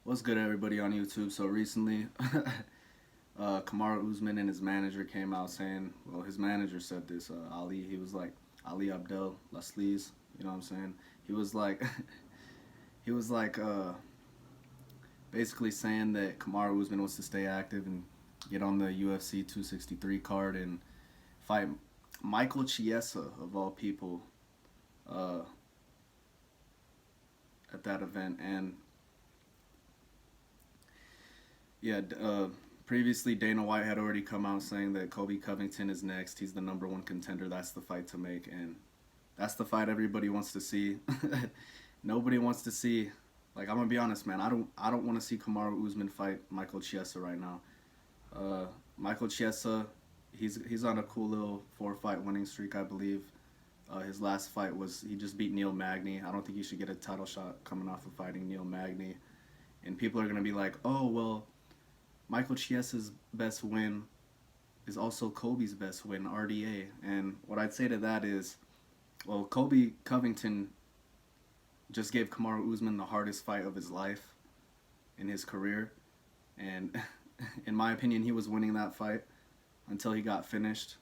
What's good, everybody on YouTube? So recently, Kamaru Usman and his manager came out saying, well, his manager said this. He was like Ali Abdel Aziz. You know what I'm saying? He was like, he was like, basically saying that Kamaru Usman wants to stay active and get on the UFC 263 card and fight Michael Chiesa of all people uh, at that event. And yeah, previously Dana White had already come out saying that Colby Covington is next. He's the number one contender. That's the fight to make, and that's the fight everybody wants to see. Nobody wants to see. Like, I'm gonna be honest, man. I don't want to see Kamaru Usman fight Michael Chiesa right now. Uh, Michael Chiesa, he's on a cool little 4-fight winning streak, I believe. His last fight was he just beat Neil Magny. I don't think he should get a title shot coming off of fighting Neil Magny. And people are gonna be like, oh well, Michael Chiesa's best win is also Colby's best win, RDA. And what I'd say to that is, well, Colby Covington just gave Kamaru Usman the hardest fight of his life in his career. And in my opinion, he was winning that fight until he got finished.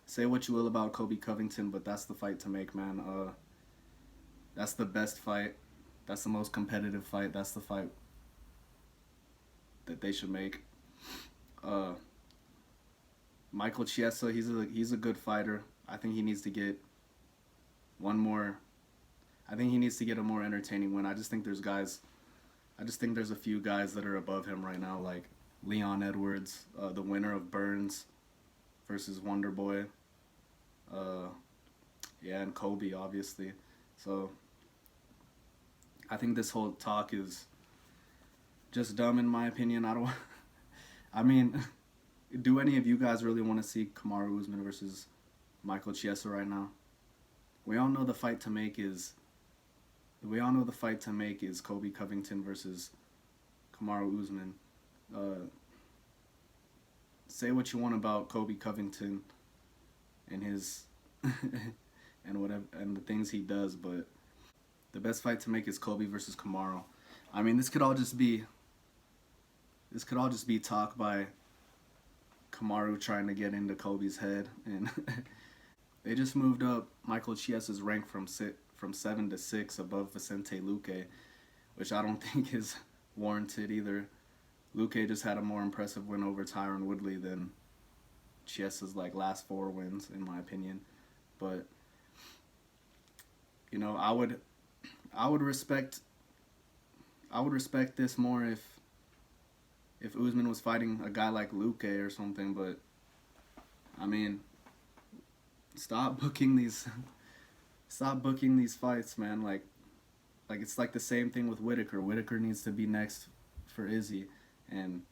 Say what you will about Colby Covington, but that's the fight to make, man. That's the best fight. That's the most competitive fight. That's the fight that they should make. Uh, Michael Chiesa, he's a good fighter. I think he needs to get one more. I think he needs to get a more entertaining win. I just think there's a few guys that are above him right now, like Leon Edwards, the winner of Burns versus Wonder Boy. Uh, yeah, and Kobe, obviously. So I think this whole talk is just dumb, in my opinion. I don't. I mean, do any of you guys really want to see Kamaru Usman versus Michael Chiesa right now? We all know the fight to make is. We all know the fight to make is Colby Covington versus Kamaru Usman. Uh, Say what you want about Colby Covington and his and whatever and the things he does, but the best fight to make is Colby versus Kamaru. I mean, this could all just be talk by Kamaru trying to get into Colby's head, and they just moved up Michael Chiesa's rank from 7 to 6 above Vicente Luque, which I don't think is warranted either. Luque just had a more impressive win over Tyron Woodley than Chiesa's like last 4 wins, in my opinion. But you know, I would respect this more if Usman was fighting a guy like Luque or something. But I mean, stop booking these stop booking these fights, man. Like it's like the same thing with Whitaker. Whitaker needs to be next for Izzy, and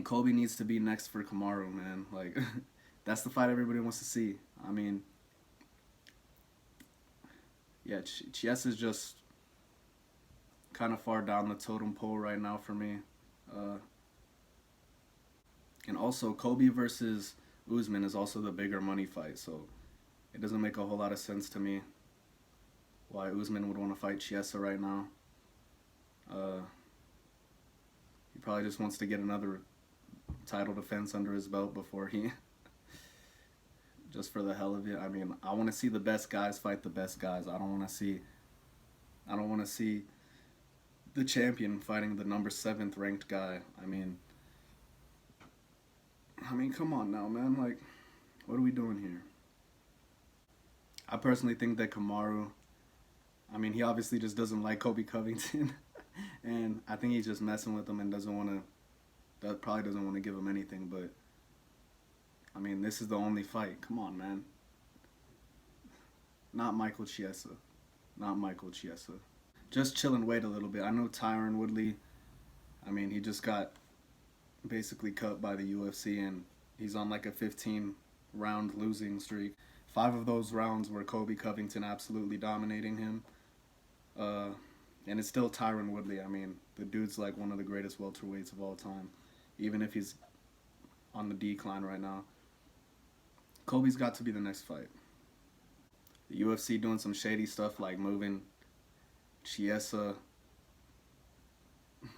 Colby needs to be next for Kamaru, man. Like that's the fight everybody wants to see. I mean, yeah, Chiesa's just kind of far down the totem pole right now for me. Uh, and also, Colby versus Usman is also the bigger money fight, so it doesn't make a whole lot of sense to me why Usman would want to fight Chiesa right now. Uh, he probably just wants to get another title defense under his belt before he, just for the hell of it. I mean, I want to see the best guys fight the best guys. I don't want to see the champion fighting the number 7th ranked guy. I mean, come on now, man. Like, what are we doing here? I personally think that Kamaru, I mean, he obviously just doesn't like Colby Covington, and I think he's just messing with him and probably doesn't want to give him anything. But I mean, this is the only fight. Come on, man. Not Michael Chiesa. Not Michael Chiesa. Just chill and wait a little bit. I know Tyron Woodley, I mean, he just got basically cut by the UFC, and he's on like a 15-round losing streak. 5 of those rounds were Colby Covington absolutely dominating him. And it's still Tyron Woodley. I mean, the dude's like one of the greatest welterweights of all time, even if he's on the decline right now. Colby's got to be the next fight. The UFC doing some shady stuff like moving Chiesa,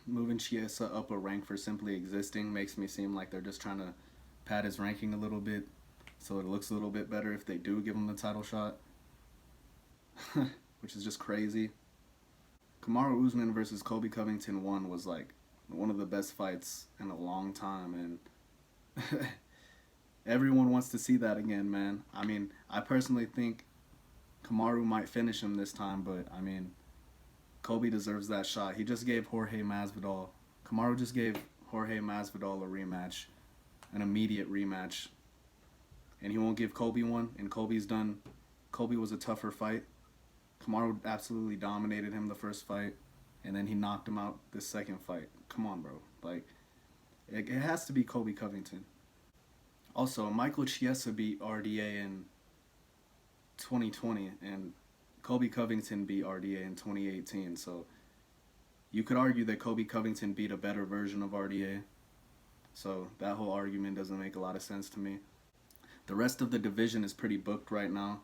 moving Chiesa up a rank for simply existing makes me seem like they're just trying to pad his ranking a little bit so it looks a little bit better if they do give him the title shot, which is just crazy. Kamaru Usman versus Colby Covington 1 was like one of the best fights in a long time, and everyone wants to see that again, man. I mean, I personally think Kamaru might finish him this time, but I mean, Colby deserves that shot. He just gave Kamaru just gave Jorge Masvidal a rematch, an immediate rematch, and he won't give Colby one, and Colby was a tougher fight. Kamaru absolutely dominated him the first fight, and then he knocked him out the second fight. Come on, bro. Like, it has to be Colby Covington. Also, Michael Chiesa beat RDA in 2020, and Colby Covington beat RDA in 2018, so you could argue that Colby Covington beat a better version of RDA, so that whole argument doesn't make a lot of sense to me. The rest of the division is pretty booked right now.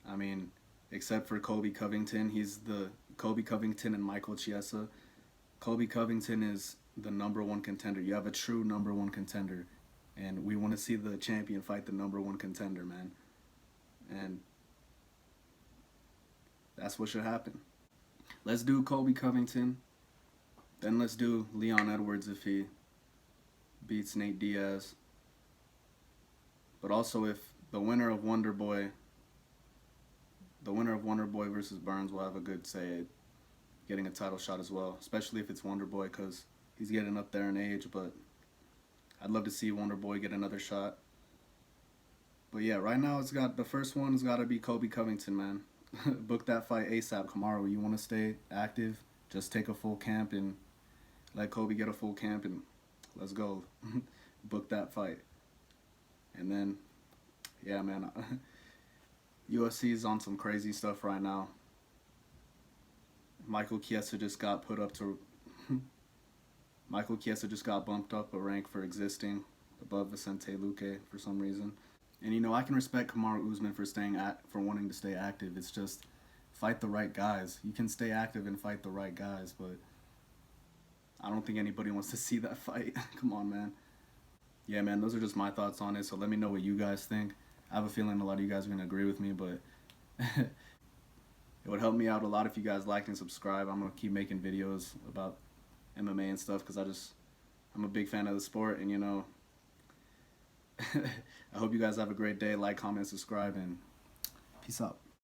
I mean, except for Colby Covington, Colby Covington and Michael Chiesa. Colby Covington is the #1 contender. You have a true #1 contender, and we want to see the champion fight the #1 contender, man. And that's what should happen. Let's do Colby Covington. Then let's do Leon Edwards if he beats Nate Diaz. But also if the winner of Wonderboy versus Burns will have a good say at getting a title shot as well. Especially if it's Wonderboy, because he's getting up there in age. But I'd love to see Wonderboy get another shot. But yeah, right now the first one's got to be Colby Covington, man. Book that fight ASAP. Kamaru, you want to stay active? Just take a full camp and let Colby get a full camp and let's go. Book that fight. And then, yeah, man, UFC is on some crazy stuff right now. Michael Chiesa just got bumped up a rank for existing above Vicente Luque for some reason. And you know, I can respect Kamaru Usman for wanting to stay active. It's just fight the right guys. You can stay active and fight the right guys, but I don't think anybody wants to see that fight. Come on, man. Yeah, man, those are just my thoughts on it, so let me know what you guys think. I have a feeling a lot of you guys are going to agree with me, but it would help me out a lot if you guys like and subscribe. I'm going to keep making videos about MMA and stuff because I'm a big fan of the sport, and you know, I hope you guys have a great day. Like, comment, subscribe, and peace out.